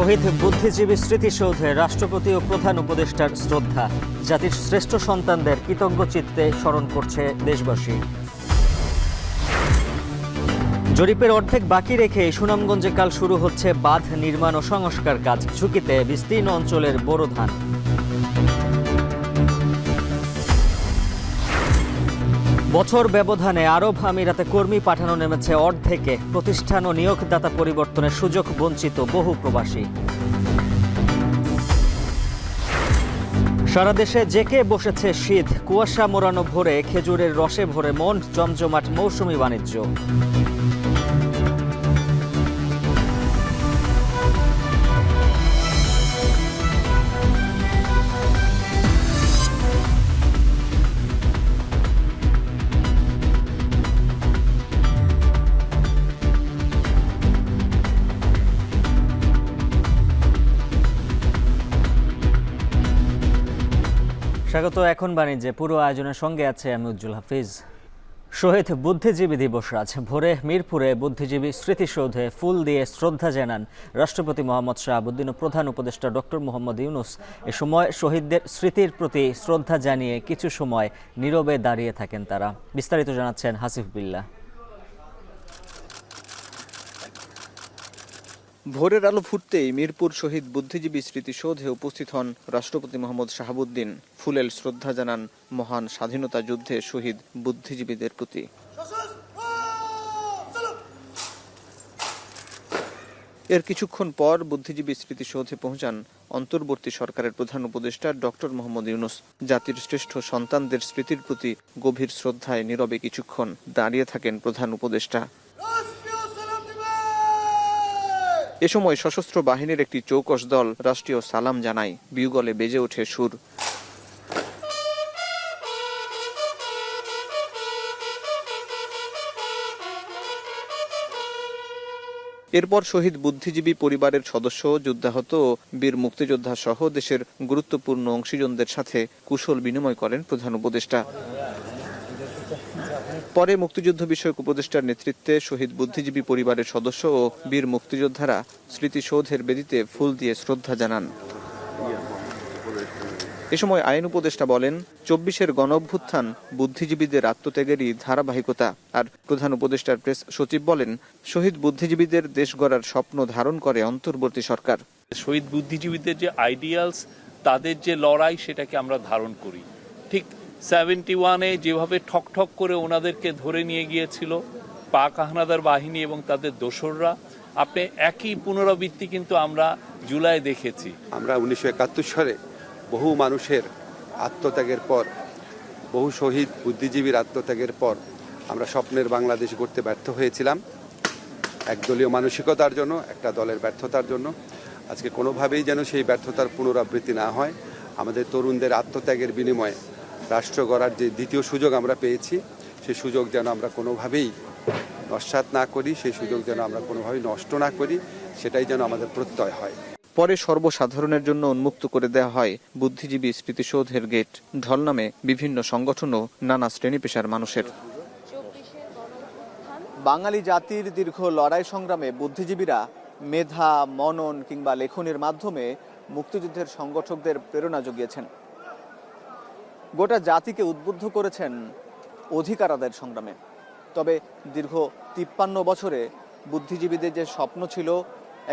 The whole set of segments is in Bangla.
শহীদ বুদ্ধিজীবী স্মৃতিসৌধে রাষ্ট্রপতি ও প্রধান উপদেষ্টার শ্রদ্ধা। জাতির শ্রেষ্ঠ সন্তানদের কৃতজ্ঞ চিত্তে স্মরণ করছে দেশবাসী। জরিপের অর্ধেক বাকি রেখে সুনামগঞ্জে কাল শুরু হচ্ছে বাঁধ নির্মাণ ও সংস্কার কাজ। ঝুঁকিতে বিস্তীর্ণ অঞ্চলের বোরো ধান। বছর ব্যবধানে আরব আমিরাতে কর্মী পাঠানো নেমেছে অর্ধেকে। প্রতিষ্ঠান ও নিয়োগদাতা পরিবর্তনের সুযোগ বঞ্চিত বহু প্রবাসী। সারা দেশে জেঁকে বসেছে শীত। কুয়াশা মোড়ানো ভোরে খেজুরের রসে ভরে মন জমজমাট মৌসুমি বাণিজ্য। স্বাগত এখন বাণিজ্যে। পুরো আয়োজনের সঙ্গে আছে আমি উজ্জ্বল হাফিজ। শহীদ বুদ্ধিজীবী দিবস আজ ভোরে মিরপুরে বুদ্ধিজীবী স্মৃতিসৌধে ফুল দিয়ে শ্রদ্ধা জানান রাষ্ট্রপতি মোহাম্মদ শাহাবুদ্দিন ও প্রধান উপদেষ্টা ডক্টর মোহাম্মদ ইউনূস। এ সময় শহীদদের স্মৃতির প্রতি শ্রদ্ধা জানিয়ে কিছু সময় নীরবে দাঁড়িয়ে থাকেন তারা। বিস্তারিত জানাচ্ছেন হাসিফ বিল্লাহ। ভোরের আলো ফুটতেই মিরপুর শহীদ বুদ্ধিজীবী স্মৃতিসৌধে উপস্থিত হন রাষ্ট্রপতি মোহাম্মদ শাহাবুদ্দিন। ফুলেল শ্রদ্ধা জানান মহান স্বাধীনতা যুদ্ধে শহীদ বুদ্ধিজীবীদের প্রতি। এর কিছুক্ষণ পর বুদ্ধিজীবী স্মৃতিসৌধে পৌঁছান অন্তর্বর্তী সরকারের প্রধান উপদেষ্টা ডক্টর মোহাম্মদ ইউনূস। জাতির শ্রেষ্ঠ সন্তানদের স্মৃতির প্রতি গভীর শ্রদ্ধায় নীরবে কিছুক্ষণ দাঁড়িয়ে থাকেন প্রধান উপদেষ্টা। এ সময় সশস্ত্র বাহিনীর একটি চৌকস দল রাষ্ট্রীয় সালাম জানায়। বিউগলে বেজে ওঠে সুর। এরপর শহীদ বুদ্ধিজীবী পরিবারের সদস্য, যুদ্ধাহত ও বীর মুক্তিযোদ্ধা সহ দেশের গুরুত্বপূর্ণ অংশীজনদের সাথে কুশল বিনিময় করেন প্রধান উপদেষ্টা। পরে মুক্তিযুদ্ধ বিষয়ক উপদেষ্টার নেতৃত্বে শহীদ বুদ্ধিজীবী পরিবারের সদস্য ও বীর মুক্তিযোদ্ধারা স্মৃতিসৌধের বেদিতে ফুল দিয়ে শ্রদ্ধা জানান। এ সময় আইন উপদেষ্টা বলেন, ২৪-এর গণঅভ্যুত্থান বুদ্ধিজীবীদের আত্মত্যাগেরই ধারাবাহিকতা। আর প্রধান উপদেষ্টার প্রেস সচিব বলেন, শহীদ বুদ্ধিজীবীদের দেশ গড়ার স্বপ্ন ধারণ করে অন্তর্বর্তী সরকার। শহীদ বুদ্ধিজীবীদের যে আইডিয়ালস, তাদের যে লড়াই, সেটাকে আমরা ধারণ করি। ঠিক 71-এ যেভাবে ঠক করে ওনাদেরকে ধরে নিয়ে গিয়েছিল পাক হানাদার বাহিনী এবং তাদের দোসররা, আপনি একই পুনরাবৃত্তি কিন্তু আমরা জুলাই দেখেছি। আমরা 1971 সালে বহু মানুষের আত্মত্যাগের পর, বহু শহীদ বুদ্ধিজীবীর আত্মত্যাগের পর আমরা স্বপ্নের বাংলাদেশ গড়তে ব্যর্থ হয়েছিলাম। একদলীয় মানসিকতার জন্য, একটা দলের ব্যর্থতার জন্য। আজকে কোনোভাবেই যেন সেই ব্যর্থতার পুনরাবৃত্তি না হয়। আমাদের তরুণদের আত্মত্যাগের বিনিময়ে রাষ্ট্র গড়ার যে দ্বিতীয় সুযোগ আমরা পেয়েছি, সেই সুযোগ যেন আমরা কোনোভাবেই নস্যাৎ না করি, সেই সুযোগ যেন আমরা কোনোভাবেই নষ্ট না করি, সেটাই যেন আমাদের প্রত্যয় হয়। পরে সর্বসাধারণের জন্য উন্মুক্ত করে দেওয়া হয় বুদ্ধিজীবী স্মৃতিসৌধের গেট। ঢল নামে বিভিন্ন সংগঠন ও নানা শ্রেণী পেশার মানুষের। বাঙালি জাতির দীর্ঘ লড়াই সংগ্রামে বুদ্ধিজীবীরা মেধা, মনন কিংবা লেখনের মাধ্যমে মুক্তিযুদ্ধের সংগঠকদের প্রেরণা জুগিয়েছেন। গোটা জাতিকে উদ্বুদ্ধ করেছেন অধিকার আদায়ের সংগ্রামে। তবে দীর্ঘ 53 বছরে বুদ্ধিজীবীদের যে স্বপ্ন ছিল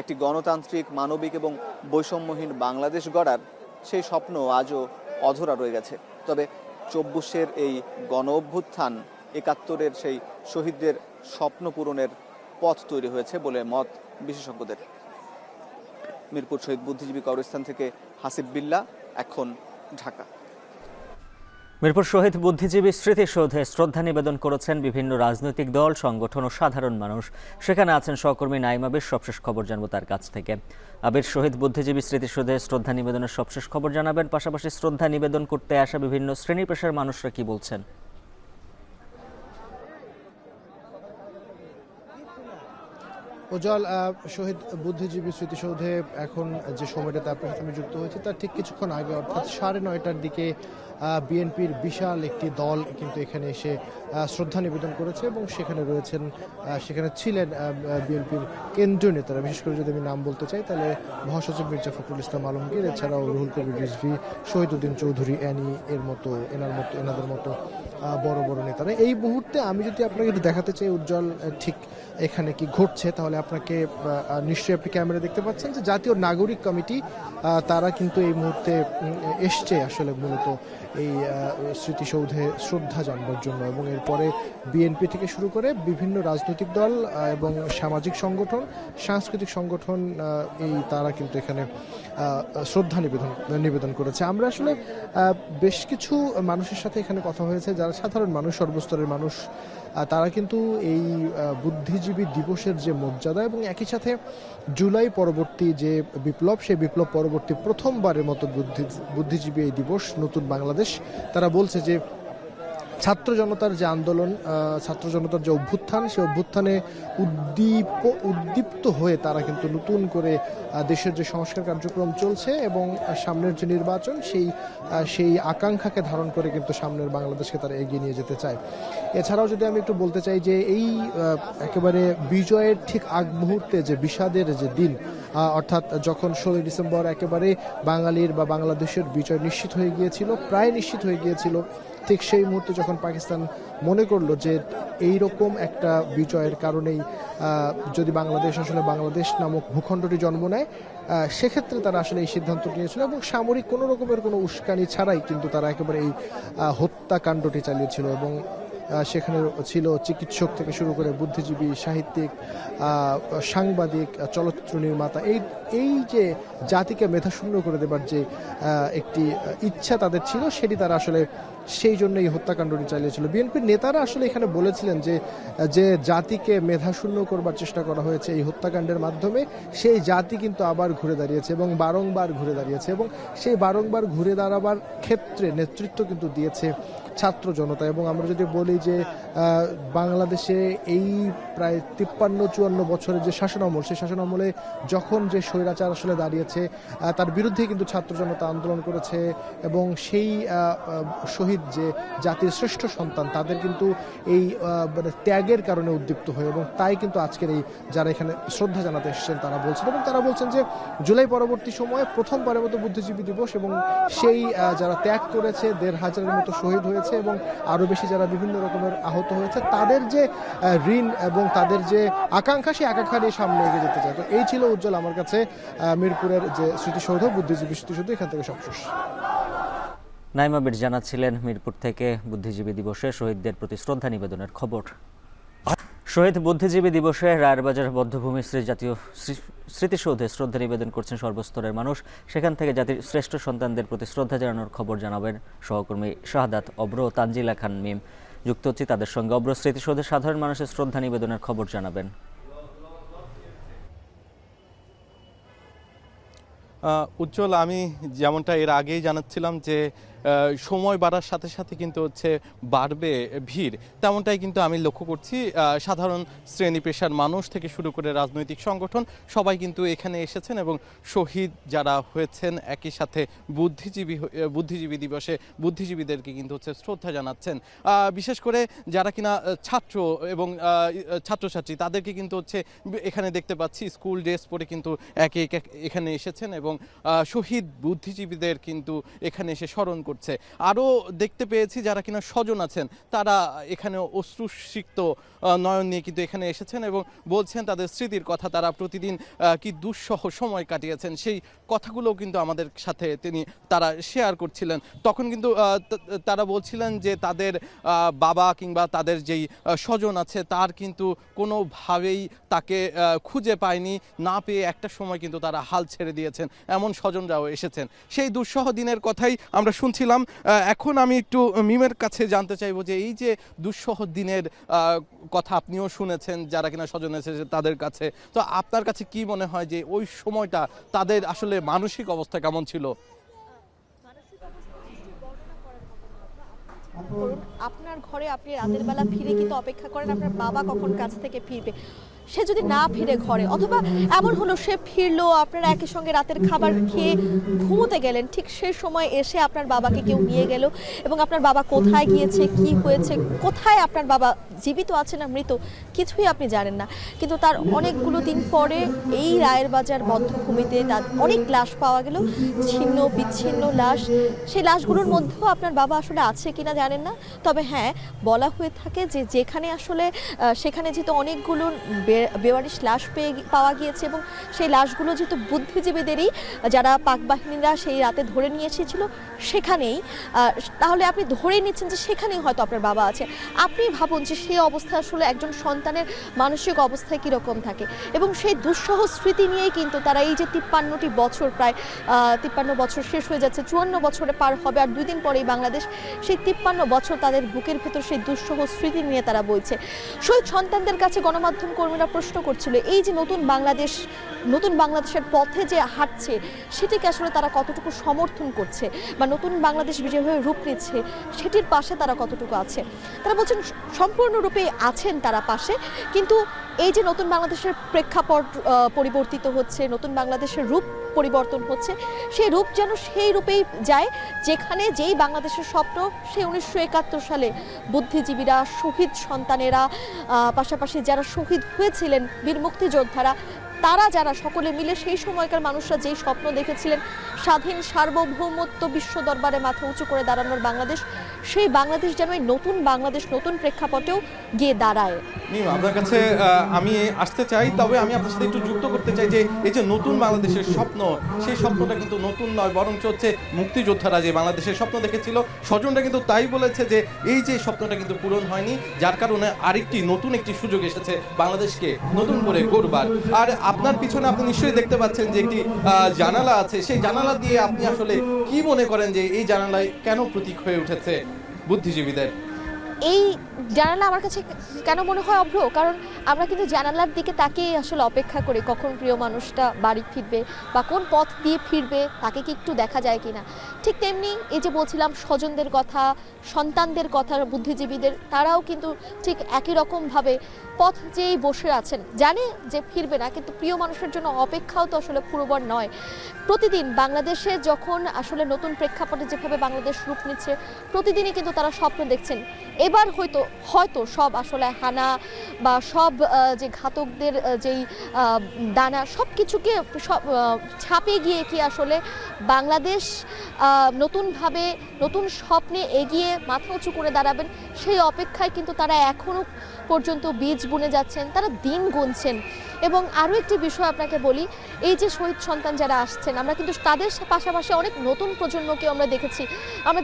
একটি গণতান্ত্রিক, মানবিক এবং বৈষম্যহীন বাংলাদেশ গড়ার, সেই স্বপ্ন আজও অধরা রয়ে গেছে। তবে 24-এর এই গণ অভ্যুত্থান 71-এর সেই শহীদদের স্বপ্ন পূরণের পথ তৈরি হয়েছে বলে মত বিশেষজ্ঞদের। মিরপুর শহীদ বুদ্ধিজীবী কবরস্থান থেকে হাসিফ বিল্লাহ, এখন ঢাকা। মিরপুর শহীদ বুদ্ধিজীবী স্মৃতিসৌধে শ্রদ্ধা নিবেদন করেছেন বিভিন্ন রাজনৈতিক দল, সংগঠন ও সাধারণ মানুষ। সেখানে আছেন সহকর্মী নাইম আবির। সবশেষ খবর জানবো তার কাছ থেকে। আবির, শহীদ বুদ্ধিজীবী স্মৃতিসৌধে শ্রদ্ধা নিবেদনের সবশেষ খবর জানাবেন। পাশাপাশি শ্রদ্ধা নিবেদন করতে আসা বিভিন্ন শ্রেণী পেশার মানুষরা কি বলছেন? উজ্জ্বল, শহীদ বুদ্ধিজীবী স্মৃতিসৌধে এখন যে সময়টাতে আপনার সাথে আমি যুক্ত হয়েছি তার ঠিক কিছুক্ষণ আগে অর্থাৎ 9:30টার দিকে বিএনপির বিশাল একটি দল কিন্তু এখানে এসে শ্রদ্ধা নিবেদন করেছে এবং সেখানে ছিলেন বিএনপির কেন্দ্রীয় নেতারা। বিশেষ করে যদি আমি নাম বলতে চাই তাহলে মহাসচিব মির্জা ফখরুল ইসলাম আলমগীর, এছাড়াও রুহুল কবির রিজভী, শহীদউদ্দিন চৌধুরী, এনাদের মতো বড় বড় নেতারা। এই মুহূর্তে আমি যদি আপনাকে একটু দেখাতে চাই উজ্জ্বল ঠিক এখানে কি ঘটছে, তাহলে আপনাকে নিশ্চয়ই আপনি ক্যামেরা দেখতে পাচ্ছেন যে জাতীয় নাগরিক কমিটি তারা কিন্তু এই মুহূর্তে এসছে আসলে মূলত এই স্মৃতিসৌধে শ্রদ্ধা জানানোর জন্য, এবং এরপরে বিএনপি থেকে শুরু করে বিভিন্ন রাজনৈতিক দল এবং সামাজিক সংগঠন, সাংস্কৃতিক সংগঠন তারা কিন্তু এখানে শ্রদ্ধা নিবেদন করেছে। আমরা আসলে বেশ কিছু মানুষের সাথে এখানে কথা হয়েছে যারা সাধারণ মানুষ, সর্বস্তরের মানুষ, তারা কিন্তু এই বুদ্ধিজীবী দিবসের যে মর্যাদা এবং একই সাথে জুলাই পরবর্তী যে বিপ্লব, সেই বিপ্লব পরবর্তী প্রথমবারের মতো বুদ্ধিজীবী এই দিবস নতুন বাংলাদেশ, তারা বলছে যে ছাত্র জনতার যে আন্দোলন, ছাত্র জনতার যে অভ্যুত্থান, সেই অভ্যুত্থানে উদ্দীপ্ত হয়ে তারা কিন্তু নতুন করে দেশের যে সংস্কার কার্যক্রম চলছে এবং সামনের যে নির্বাচন, সেই আকাঙ্ক্ষাকে ধারণ করে কিন্তু সামনের বাংলাদেশকে তারা এগিয়ে নিয়ে যেতে চায়। এছাড়াও যদি আমি একটু বলতে চাই যে এই একেবারে বিজয়ের ঠিক আগ মুহূর্তে যে বিষাদের যে দিন, অর্থাৎ যখন 16 ডিসেম্বর একেবারে বাঙালির বা বাংলাদেশের বিজয় নিশ্চিত হয়ে গিয়েছিল, প্রায় নিশ্চিত হয়ে গিয়েছিল, ঠিক সেই মুহূর্তে যখন পাকিস্তান মনে করলো যে এই রকম একটা বিজয়ের কারণেই যদি বাংলাদেশ আসলে বাংলাদেশ নামক ভূখণ্ডটি জন্ম নেয়, সেক্ষেত্রে তারা আসলে এই সিদ্ধান্ত নিয়েছিল এবং সামরিক কোনো রকমের কোনো উস্কানি ছাড়াই কিন্তু তারা একেবারে এই হত্যাকাণ্ডটি চালিয়েছিল। এবং সেখানে ছিল চিকিৎসক থেকে শুরু করে বুদ্ধিজীবী, সাহিত্যিক, সাংবাদিক, চলচ্চিত্র নির্মাতা। এই যে জাতিকে মেধাশূন্য করে দেবার যে একটি ইচ্ছা তাদের ছিল, সেটি তারা আসলে সেই জন্য এই হত্যাকাণ্ডটি চালিয়েছিল। বিএনপির নেতারা আসলে এখানে বলেছিলেন যে জাতিকে মেধাশূন্য করবার চেষ্টা করা হয়েছে এই হত্যাকাণ্ডের মাধ্যমে, সেই জাতি কিন্তু আবার ঘুরে দাঁড়িয়েছে এবং বারংবার ঘুরে দাঁড়িয়েছে, এবং সেই বারংবার ঘুরে দাঁড়াবার ক্ষেত্রে নেতৃত্ব কিন্তু দিয়েছে ছাত্র জনতা। এবং আমরা যদি বলি যে বাংলাদেশে এই প্রায় 53-54 বছরের যে শাসনামল, সেই শাসনামলে যখন যে স্বৈরাচার আসলে দাঁড়িয়েছে তার বিরুদ্ধে কিন্তু ছাত্র জনতা আন্দোলন করেছে, এবং সেই শহীদ যে জাতির শ্রেষ্ঠ সন্তান তাদের কিন্তু এই মানে ত্যাগের কারণে উদ্দীপ্ত হয়ে, এবং তাই কিন্তু আজকের এই যারা এখানে শ্রদ্ধা জানাতে এসেছেন তারা বলছেন, এবং তারা বলছেন যে জুলাই পরবর্তী সময়ে প্রথমবারের মতো বুদ্ধিজীবী দিবস, এবং সেই যারা ত্যাগ করেছে 1,500-এর মতো শহীদ হয়েছে এবং আরও বেশি যারা বিভিন্ন রকমের আহত হয়েছে, তাদের যে ঋণ এবং তাদের যে আকাঙ্ক্ষা, সেই আকাঙ্ক্ষা নিয়ে সামনে এগিয়ে যেতে চায়। তো এই ছিল উজ্জ্বল আমার কাছে মিরপুরের যে স্মৃতিসৌধ, বুদ্ধিজীবী স্মৃতিসৌধ, এখান থেকে সবশেষ। নাইমা বীর জানাচ্ছিলেন মিরপুর থেকে বুদ্ধিজীবী দিবসে শহীদদের প্রতি শ্রদ্ধা নিবেদনের খবর। শহীদ বুদ্ধিজীবী দিবসে রায়েরবাজার বধ্যভূমি জাতীয় স্মৃতিসৌধে শ্রদ্ধা নিবেদন করছেন সর্বস্তরের মানুষ। সেখান থেকে জাতির শ্রেষ্ঠ সন্তানদের প্রতি শ্রদ্ধা জানানোর খবর জানাবেন সহকর্মী শাহাদাত, অব্র, তানজিলা খান মিম। যুক্ত হচ্ছি তাদের সঙ্গে। অব্র, স্মৃতিসৌধে সাধারণ মানুষের শ্রদ্ধা নিবেদনের খবর জানাবেন। উজ্জ্বল, আমি যেমনটা এর আগেই জানাচ্ছিলাম যে সময় বাড়ার সাথে সাথে কিন্তু বাড়বে ভিড়, তেমনটাই কিন্তু আমি লক্ষ্য করছি। সাধারণ শ্রেণী পেশার মানুষ থেকে শুরু করে রাজনৈতিক সংগঠন সবাই কিন্তু এখানে এসেছেন এবং শহীদ যারা হয়েছেন একই সাথে বুদ্ধিজীবী দিবসে বুদ্ধিজীবীদেরকে কিন্তু শ্রদ্ধা জানাচ্ছেন। বিশেষ করে যারা কিনা ছাত্র এবং ছাত্রছাত্রী, তাদেরকে কিন্তু এখানে দেখতে পাচ্ছি স্কুল ড্রেস পরে কিন্তু একে একে এখানে এসেছেন এবং শহীদ বুদ্ধিজীবীদের কিন্তু এখানে এসে স্মরণ করছে। আরও দেখতে পেয়েছি যারা কিনা স্বজন আছেন তারা এখানে অশ্রুসিক্ত নয়ন নিয়ে কিন্তু এখানে এসেছেন এবং বলছেন তাদের স্মৃতির কথা, তারা প্রতিদিন কি দুঃসহ সময় কাটিয়েছেন সেই কথাগুলো কিন্তু আমাদের সাথে তারা শেয়ার করছিলেন। তখন কিন্তু তারা বলছিলেন যে তাদের বাবা কিংবা তাদের যেই স্বজন আছে তার কিন্তু কোনোভাবেই তাকে খুঁজে পায়নি, না পেয়ে একটা সময় কিন্তু তারা হাল ছেড়ে দিয়েছেন, এমন স্বজনরাও এসেছেন। সেই দুঃসহ দিনের কথাই আমরা শুনছিলাম। এখন আমি একটু মিমের কাছে জানতে চাইবো যে এই যে দুঃসহ দিনের কথা আপনিও শুনেছেন যারা কিনা স্বজন এসেছে তাদের কাছে, তো আপনার কাছে কি মনে হয় যে ওই সময়টা তাদের আসলে মানসিক অবস্থা কেমন ছিল? আপনার ঘরে আপনি রাতের বেলা ফিরে কিন্তু অপেক্ষা করেন আপনার বাবা কখন কাছ থেকে ফিরবে। সে যদি না ফিরে ঘরে, অথবা এমন হলো সে ফিরলো, আপনারা একই সঙ্গে রাতের খাবার খেয়ে ঘুমোতে গেলেন, ঠিক সেই সময় এসে আপনার বাবাকে কেউ নিয়ে গেল এবং আপনার বাবা কোথায় গিয়েছে, কি হয়েছে, কোথায় আপনার বাবা জীবিত আছে না মৃত, কিছুই আপনি জানেন না। কিন্তু তার অনেকগুলো দিন পরে এই রায়ের বাজার বধ্যভূমিতে তার অনেক লাশ পাওয়া গেল, ছিন্ন বিচ্ছিন্ন লাশ। সেই লাশগুলোর মধ্যেও আপনার বাবা আসলে আছে কিনা জানেন না। তবে হ্যাঁ, বলা হয়ে থাকে যে যেখানে আসলে সেখানে যেহেতু অনেকগুলো বেওয়ারিশ লাশ পাওয়া গিয়েছে এবং সেই লাশগুলো যেহেতু বুদ্ধিজীবীদেরই, যারা পাক বাহিনীরা সেই রাতে ধরে নিয়ে এসেছিল সেখানেই, তাহলে আপনি ধরে নিচ্ছেন যে সেখানেই হয়তো আপনার বাবা আছে। আপনি ভাবুন যে সেই অবস্থায় আসলে একজন সন্তানের মানসিক অবস্থায় কীরকম থাকে। এবং সেই দুঃসহ স্মৃতি নিয়েই কিন্তু তারা এই যে 53টি বছর, প্রায় 53 বছর শেষ হয়ে যাচ্ছে, 54 বছরে পার হবে আর 2 দিন পরেই বাংলাদেশ, সেই 53 বছর তাদের বুকের ভেতর সেই দুঃসহ স্মৃতি নিয়ে তারা বইছে। শহীদ সন্তানদের কাছে গণমাধ্যম কর্মীরা প্রশ্ন করছিল, এই যে নতুন বাংলাদেশের পথে যে হাঁটছে সেটিকে আসলে তারা কতটুকু সমর্থন করছে, বা নতুন বাংলাদেশ যেভাবে রূপ নিচ্ছে সেটির পাশে তারা কতটুকু আছে। তারা বলছেন সম্পূর্ণরূপে আছেন তারা পাশে, কিন্তু এই যে নতুন বাংলাদেশের প্রেক্ষাপট পরিবর্তিত হচ্ছে, নতুন বাংলাদেশের রূপ পরিবর্তন হচ্ছে, সেই রূপ যেন সেই রূপেই যায় যেখানে যেই বাংলাদেশের স্বপ্ন সেই 1971 সালে বুদ্ধিজীবীরা, শহীদ সন্তানেরা, পাশাপাশি যারা শহীদ হয়েছিলেন বীর মুক্তিযোদ্ধারা, তারা যারা সকলে মিলে সেই সময়কার মানুষরা যেই স্বপ্ন দেখেছিলেন, স্বাধীন সার্বভৌমত্ব বিশ্ব দরবারে মাথা উঁচু করে দাঁড়ানোর বাংলাদেশ, সেই বাংলাদেশ যেন এই নতুন বাংলাদেশ নতুন প্রেক্ষাপটেও গিয়ে দাঁড়ায়। আপনার কাছে আমি আসতে চাই, তবে আমি আপনার সাথে একটু যুক্ত করতে চাই যে এই যে নতুন বাংলাদেশের স্বপ্ন, সেই স্বপ্নটা কিন্তু নতুন নয়, বরঞ্চ হচ্ছে মুক্তিযোদ্ধারা যে বাংলাদেশের স্বপ্ন দেখেছিল, স্বজনরা কিন্তু তাই বলেছে যে এই যে স্বপ্নটা কিন্তু পূরণ হয়নি, যার কারণে আরেকটি নতুন একটি সুযোগ এসেছে বাংলাদেশকে নতুন করে গড়বার। আর আপনার পিছনে আপনি নিশ্চয়ই দেখতে পাচ্ছেন যে একটি জানালা আছে, সেই জানালা দিয়ে আপনি আসলে কি মনে করেন যে এই জানালায় কেন প্রতীক হয়ে উঠেছে বুদ্ধিজীবীদের? এই জানালা আমার কাছে কেন মনে হয় অভ্র, কারণ আমরা কিন্তু জানালার দিকে তাকিয়ে আসলে অপেক্ষা করি কখন প্রিয় মানুষটা বাড়ি ফিরবে বা কোন পথ দিয়ে ফিরবে, তাকে কি একটু দেখা যায় কিনা। ঠিক তেমনি এই যে বলছিলাম স্বজনদের কথা, সন্তানদের কথা, বুদ্ধিজীবীদের, তারাও কিন্তু ঠিক একই রকমভাবে পথ যেই বসে আছেন, জানে যে ফিরবে না, কিন্তু প্রিয় মানুষের জন্য অপেক্ষাও তো আসলে পুরোবার নয়। প্রতিদিন বাংলাদেশে যখন আসলে নতুন প্রেক্ষাপটে যেভাবে বাংলাদেশ রূপ নিচ্ছে, প্রতিদিনই কিন্তু তারা স্বপ্ন দেখছেন এবার হয়তো সব আসলে হানা বা সব যে ঘাতকদের যেই দানা, সব কিছুকে ছাপিয়ে গিয়ে কি আসলে বাংলাদেশ নতুনভাবে নতুন স্বপ্নে এগিয়ে মাথা উঁচু করে দাঁড়াবেন, সেই অপেক্ষায় কিন্তু তারা এখনও পর্যন্ত বীজ বুনে যাচ্ছেন, তারা দিন গুনছেন। এবং আরও একটি বিষয় আপনাকে বলি, এই যে শহীদ সন্তান যারা আসছেন, আমরা কিন্তু তাদের পাশাপাশি অনেক নতুন প্রজন্মকেও আমরা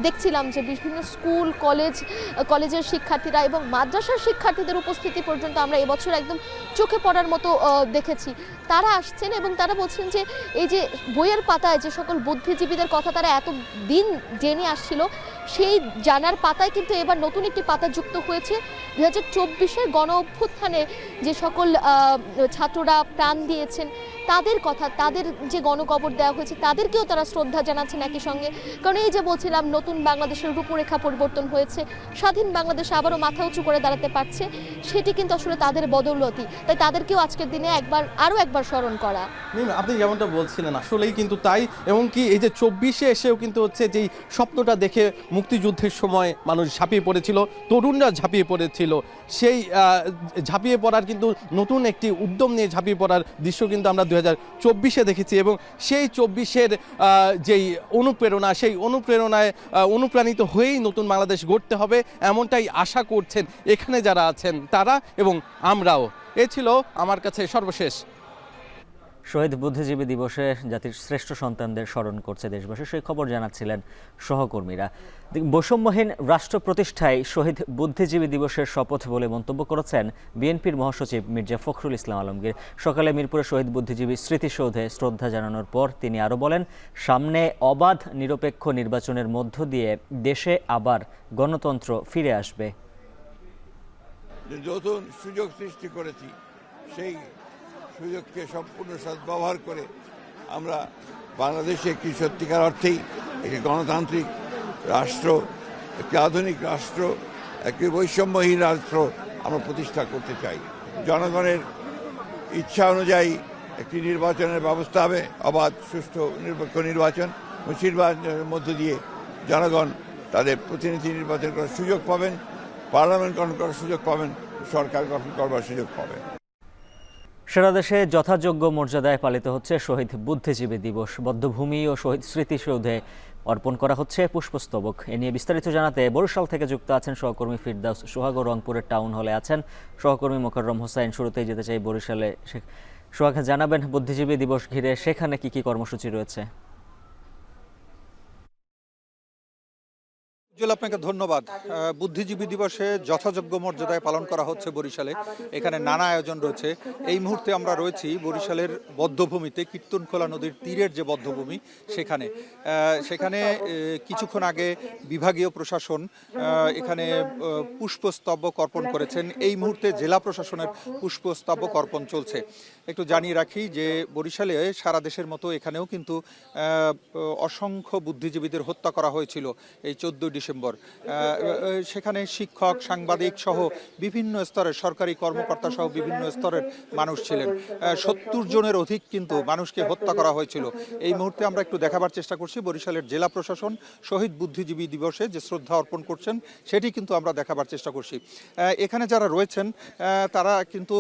দেখছিলাম যে বিভিন্ন স্কুল কলেজের শিক্ষার্থীরা এবং মাদ্রাসার শিক্ষার্থীদের উপস্থিতি পর্যন্ত আমরা এবছর একদম চোখে পড়ার মতো দেখেছি। তারা আসছেন এবং তারা বলছেন যে এই যে বইয়ের পাতায় যে সকল বুদ্ধিজীবীদের কথা তারা এত দিন জেনে আসছিল, সেই জানার পাতায় কিন্তু এবার নতুন একটি পাতা যুক্ত হয়েছে। 2024-এর গণ অভ্যুত্থানে যে সকল ছাত্ররা প্রাণ দিয়েছেন তাদের কথা, তাদের যে গণকবর দেওয়া হয়েছে তাদেরকেও তারা শ্রদ্ধা জানাচ্ছেন একই সঙ্গে। কারণ এই যে বলছিলাম নতুন বাংলাদেশের রূপরেখা পরিবর্তন হয়েছে, স্বাধীন বাংলাদেশ আবারও মাথা উঁচু করে দাঁড়াতে পারছে, সেটি কিন্তু আসলে তাদের বদৌলতি। তাই তাদেরকেও আজকের দিনে আরও একবার স্মরণ করা। আপনি যেমনটা বলছিলেন আসলেই কিন্তু তাই, এবং কি এই যে 24-এ এসেও কিন্তু হচ্ছে যেই স্বপ্নটা দেখে মুক্তিযুদ্ধের সময় মানুষ ঝাঁপিয়ে পড়েছিল, তরুণরা ঝাঁপিয়ে পড়েছিল, সেই ঝাঁপিয়ে পড়ার কিন্তু নতুন একটি উদ্যম নিয়ে ঝাঁপিয়ে পড়ার দৃশ্য কিন্তু আমরা 2024-এ দেখেছি। এবং সেই 24-এর যেই অনুপ্রেরণা, সেই অনুপ্রেরণায় অনুপ্রাণিত হয়েই নতুন বাংলাদেশ গড়তে হবে, এমনটাই আশা করছেন এখানে যারা আছেন তারা এবং আমরাও। এ ছিল আমার কাছে সর্বশেষ। শহীদ বুদ্ধিজীবী দিবসে জাতির শ্রেষ্ঠ সন্তানদের স্মরণ করছে দেশবাসী, সেই খবর জানাচ্ছিলেন সহকর্মীরা। বৈষম্যহীন রাষ্ট্র প্রতিষ্ঠায় শহীদ বুদ্ধিজীবী দিবসের শপথ বলে মন্তব্য করেছেন বিএনপির মহাসচিব মির্জা ফখরুল ইসলাম আলমগীর। সকালে মিরপুরে শহীদ বুদ্ধিজীবী স্মৃতিসৌধে শ্রদ্ধা জানানোর পর তিনি আরও বলেন, সামনে অবাধ নিরপেক্ষ নির্বাচনের মধ্য দিয়ে দেশে আবার গণতন্ত্র ফিরে আসবে। নতুন সুযোগ সৃষ্টি করেছি, সেই সুযোগকে সম্পূর্ণ সদ্ব্যবহার করে আমরা বাংলাদেশে একটি সত্যিকার অর্থেই একটি গণতান্ত্রিক রাষ্ট্র, একটি আধুনিক রাষ্ট্র, একটি বৈষম্যহীন রাষ্ট্র আমরা প্রতিষ্ঠা করতে চাই। জনগণের ইচ্ছা অনুযায়ী একটি নির্বাচনের ব্যবস্থা হবে, অবাধ সুষ্ঠু নিরপেক্ষ নির্বাচন। নির্বাচনের মধ্য দিয়ে জনগণ তাদের প্রতিনিধি নির্বাচন করার সুযোগ পাবেন, পার্লামেন্ট গঠন করার সুযোগ পাবেন, সরকার গঠন করবার সুযোগ পাবেন। সারা দেশে যথাযোগ্য মর্যাদায় পালিত হচ্ছে শহীদ বুদ্ধিজীবী দিবস। বধ্যভূমি ও শহীদ স্মৃতিসৌধে অর্পণ করা হচ্ছে পুষ্পস্তবক। এ নিয়ে বিস্তারিত জানাতে বরিশাল থেকে যুক্ত আছেন সহকর্মী ফিরদাউস সোহাগ ও রংপুরের টাউন হলে আছেন সহকর্মী মোকাররম হোসাইন। শুরুতেই যেতে চাই বরিশালে। সোহাগ, জানাবেন বুদ্ধিজীবী দিবস ঘিরে সেখানে কি কি কর্মসূচি রয়েছে? আপনাকে ধন্যবাদ। বুদ্ধিজীবী দিবসে যথাযোগ্য মর্যাদায় পালন করা হচ্ছে বরিশালে। এখানে নানা আয়োজন রয়েছে। এই মুহূর্তে আমরা রয়েছি বরিশালের বধ্যভূমিতে, কীর্তনখোলা নদীর তীরের যে বধ্যভূমি সেখানে কিছুক্ষণ আগে বিভাগীয় প্রশাসন এখানে পুষ্পস্তবক অর্পণ করেছেন। এই মুহূর্তে জেলা প্রশাসনের পুষ্পস্তবক অর্পণ চলছে। একটু জানিয়ে রাখি যে বরিশালে সারা দেশের মতো এখানেও কিন্তু অসংখ্য বুদ্ধিজীবীদের হত্যা করা হয়েছিল এই 14 ডিসেম্বর। সেখানে শিক্ষক, সাংবাদিক সহ বিভিন্ন স্তরের সরকারি কর্মকর্তা সহ বিভিন্ন স্তরের মানুষ ছিলেন। 70 জনের অধিক কিন্তু মানুষকে হত্যা করা হয়েছিল। এই মুহূর্তে আমরা একটু দেখাবার চেষ্টা করছি বরিশালের জেলা প্রশাসন শহীদ বুদ্ধিজীবী দিবসে যে শ্রদ্ধা অর্পণ করছেন সেটি কিন্তু আমরা দেখাবার চেষ্টা করছি। এখানে যারা রয়েছেন তারা কিন্তু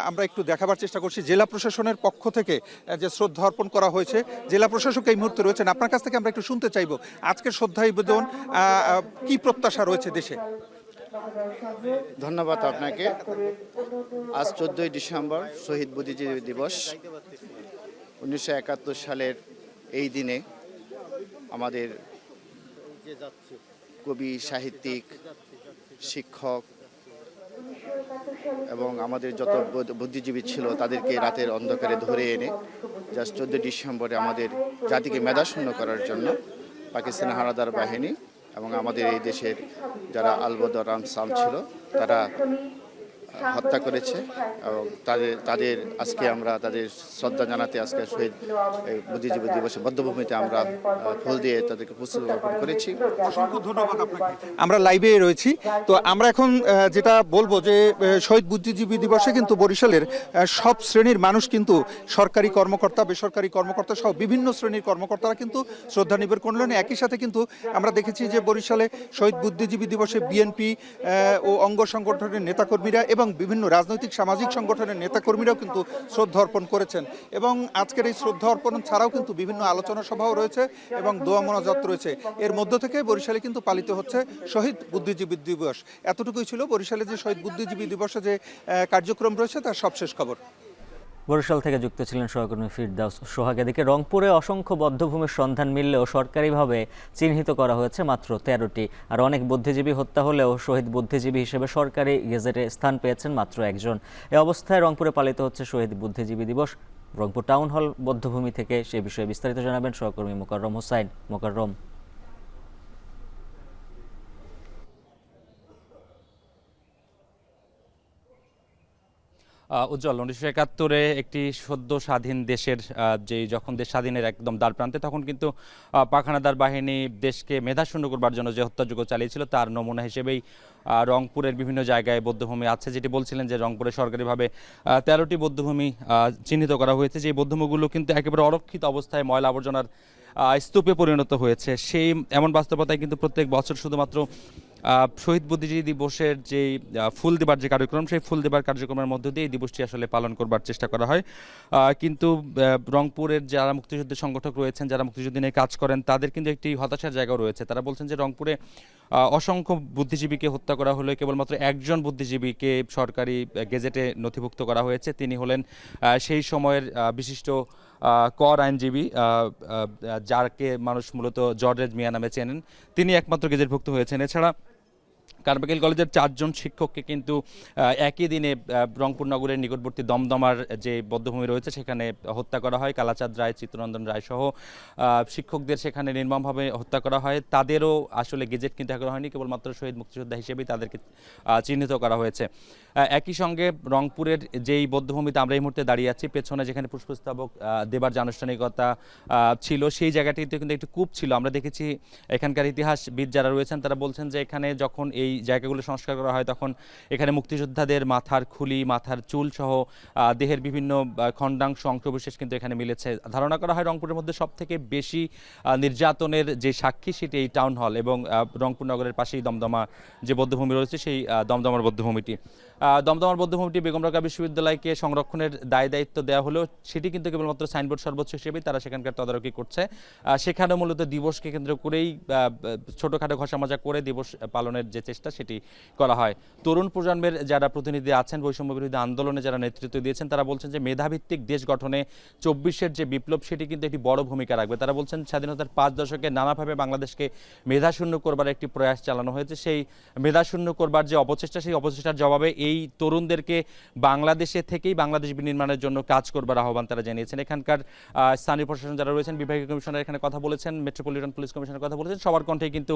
আমরা একটু দেখাবার চেষ্টা করছি জেলা প্রশাসনের পক্ষ থেকে যে শ্রদ্ধা অর্পণ করা হয়েছে। জেলা প্রশাসক এই মুহূর্তে রয়েছেন, আপনার কাছ থেকে আমরা একটু শুনতে চাইব আজকের শ্রদ্ধা নিবেদন কি প্রত্যাশা রয়েছে দেশে। ধন্যবাদ আপনাকে। আজ 14 ডিসেম্বর শহীদ বুদ্ধিজীবী দিবস। 1971 সালের এই দিনে আমাদের কবি, সাহিত্যিক, শিক্ষক এবং আমাদের যত বুদ্ধিজীবী ছিল তাদেরকে রাতের অন্ধকারে ধরে এনে জাস্ট 14 ডিসেম্বরে আমাদের জাতিকে মেধাশূন্য করার জন্য পাকিস্তানি হানাদার বাহিনী এবং আমাদের এই দেশের যারা আলবদর রামসাম ছিল তারা হত্যা করেছে। এবং তাদের আজকে আমরা তাদের শ্রদ্ধা জানাতে আজকে শহীদ বুদ্ধিজীবী দিবসে বধ্যভূমিতে আমরা ফুল দিয়ে তাদেরকে পুষ্প অর্পণ করেছি। অসংখ্য ধন্যবাদ আপনাকে। আমরা লাইভে রয়েছি, তো আমরা এখন যেটা বলবো যে শহীদ বুদ্ধিজীবী দিবসে কিন্তু বরিশালের সব শ্রেণীর মানুষ কিন্তু সরকারি কর্মকর্তা, বেসরকারি কর্মকর্তা সহ বিভিন্ন শ্রেণীর কর্মকর্তারা কিন্তু শ্রদ্ধা নিবেদন করলেন। একই সাথে কিন্তু আমরা দেখেছি যে বরিশালে শহীদ বুদ্ধিজীবী দিবসে বিএনপি ও অঙ্গ সংগঠনের নেতাকর্মীরা এবং বিভিন্ন রাজনৈতিক সামাজিক সংগঠনের নেতাকর্মীরাও কিন্তু শ্রদ্ধা অর্পণ করেছেন। এবং আজকের এই শ্রদ্ধা অর্পণ ছাড়াও কিন্তু বিভিন্ন আলোচনা সভাও রয়েছে এবং দোয়া মোনাজাত রয়েছে। এর মধ্য থেকে বরিশালে কিন্তু পালিত হচ্ছে শহীদ বুদ্ধিজীবী দিবস। এতটুকুই ছিল বরিশালে যে শহীদ বুদ্ধিজীবী দিবসে যে কার্যক্রম রয়েছে তার সবশেষ খবর। বরিশাল থেকে যুক্ত ছিলেন সহকর্মী ফিরদাউস সোহাগ। এদিকে রংপুরে অসংখ্য বধ্যভূমির সন্ধান মিললেও সরকারিভাবে চিহ্নিত করা হয়েছে মাত্র 13টি। আর অনেক বুদ্ধিজীবী হত্যা হলেও শহীদ বুদ্ধিজীবী হিসেবে সরকারি গেজেটে স্থান পেয়েছেন মাত্র একজন। এ অবস্থায় রংপুরে পালিত হচ্ছে শহীদ বুদ্ধিজীবী দিবস। রংপুর টাউন হল বধ্যভূমি থেকে সে বিষয়ে বিস্তারিত জানাবেন সহকর্মী মোকাররম হোসাইন। মোকাররম। উজ্জ্বল, 1971-এ একটি সদ্য স্বাধীন দেশের যখন দেশ স্বাধীনের একদম দ্বার প্রান্তে তখন কিন্তু পাক হানাদার বাহিনী দেশকে মেধাশূন্য করবার জন্য যে হত্যাযজ্ঞ চালিয়েছিল তার নমুনা হিসেবেই রংপুরের বিভিন্ন জায়গায় বধ্যভূমি আছে। যেটি বলছিলেন যে রংপুরে সরকারিভাবে 13টি বধ্যভূমি চিহ্নিত করা হয়েছে। যে বধ্যভূমিগুলো কিন্তু একেবারে অরক্ষিত অবস্থায় ময়লা আবর্জনার স্তূপে পরিণত হয়েছে। সেই এমন বাস্তবতায় কিন্তু প্রত্যেক বছর শুধুমাত্র শহীদ বুদ্ধিজীবী দিবসের যে ফুল দেবার যে কার্যক্রম, সেই ফুল দেবার কার্যক্রমের মধ্য দিয়ে এই দিবসটি আসলে পালন করবার চেষ্টা করা হয়। কিন্তু রংপুরের যারা মুক্তিযুদ্ধের সংগঠক রয়েছেন, যারা মুক্তিযুদ্ধ নিয়ে কাজ করেন, তাদের কিন্তু একটি হতাশার জায়গাও রয়েছে। তারা বলছেন যে রংপুরে অসংখ্য বুদ্ধিজীবীকে হত্যা করা হলে কেবলমাত্র একজন বুদ্ধিজীবীকে সরকারি গেজেটে নথিভুক্ত করা হয়েছে। তিনি হলেন সেই সময়ের বিশিষ্ট কর আইনজীবী, যাকে মানুষ মূলত জর্জ মিয়া নামে চেনেন। তিনি একমাত্র গেজেটভুক্ত হয়েছেন। এছাড়া কারবাকিল কলেজের 4 জন শিক্ষককে কিন্তু একই দিনে রংপুর নগরের নিকটবর্তী দমদমার যে বধ্যভূমি রয়েছে সেখানে হত্যা করা হয়। কালাচাঁদ রায়, চিত্তরঞ্জন রায় সহ শিক্ষকদের সেখানে নির্মমভাবে হত্যা করা হয়। তাদেরও আসলে গেজেট কিন্তু করা হয়নি, কেবলমাত্র শহীদ মুক্তিযোদ্ধা হিসেবেই তাদেরকে চিহ্নিত করা হয়েছে। একই সঙ্গে রংপুরের যেই বধ্যভূমিতে আমরা এই মুহূর্তে দাঁড়িয়ে আছি, পেছনে যেখানে পুষ্পস্তবক দেবার যে আনুষ্ঠানিকতা ছিল সেই জায়গাটিতে কিন্তু একটি কূপ ছিল। আমরা দেখেছি এখানকার ইতিহাসবিদ যারা রয়েছেন তারা বলছেন যে এখানে যখন এই এই জায়গাগুলো সংস্কার করা হয় তখন এখানে মুক্তিযোদ্ধাদের মাথার খুলি, মাথার চুল সহ দেহের বিভিন্ন খণ্ডাংশ অংশবিশেষ কিন্তু এখানে মিলেছে। ধারণা করা হয় রংপুরের মধ্যে সবথেকে বেশি নির্যাতনের যে সাক্ষী সেটি এই টাউন হল এবং রংপুর নগরের পাশেই দমদমা যে বধ্যভূমি রয়েছে সেই দমদমার বধ্যভূমিটি। দমদমার বধ্যভূমিটি বেগম রোকেয়া বিশ্ববিদ্যালয়কে সংরক্ষণের দায়িত্ব দেওয়া হলেও সেটি কিন্তু কেবলমাত্র সাইনবোর্ড সর্বোচ্চ হিসেবেই তারা সেখানকার তদারকি করছে। সেখানে মূলত দিবসকে কেন্দ্র করেই ছোটোখাটো ঘষামজা করে দিবস পালনের যে চেষ্টা সেটি করা হয়। তরুণ প্রজন্মের যারা প্রতিনিধি আছেন, বৈষম্য বিরোধী আন্দোলনে যারা নেতৃত্ব দিয়েছেন, তারা বলছেন যে মেধাভিত্তিক দেশ গঠনে 24-এর যে বিপ্লব সেটি কিন্তু একটি বড় ভূমিকা রাখবে। তারা বলছেন স্বাধীনতার 5 দশকে নানাভাবে বাংলাদেশকে মেধাশূন্য করবার একটি প্রয়াস চালানো হয়েছে। সেই মেধাশূন্য করবার যে অপচেষ্টা, সেই অপচেষ্টার জবাবে এই তরুণদেরকে বাংলাদেশে থেকেই বাংলাদেশ বিনির্মাণের জন্য কাজ করবার আহ্বান তারা জানিয়েছেন। এখানকার স্থানীয় প্রশাসন যারা রয়েছেন, বিভাগীয় কমিশনার এখানে কথা বলেছেন, মেট্রোপলিটন পুলিশ কমিশনার কথা বলেছেন, সবার কণ্ঠে কিন্তু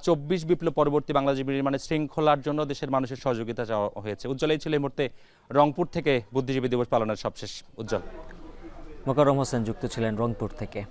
24 বিপ্লব পরবর্তী বাংলাদেশ বিনির্মাণের শৃঙ্খলার জন্য দেশের মানুষের সহযোগিতা চাওয়া হয়েছে। উজ্জ্বল, এই ছিল এই মুহূর্তে রংপুর থেকে বুদ্ধিজীবী দিবস পালনের সবশেষ। উজ্জ্বল। মোকাররম হোসেন যুক্ত ছিলেন রংপুর থেকে।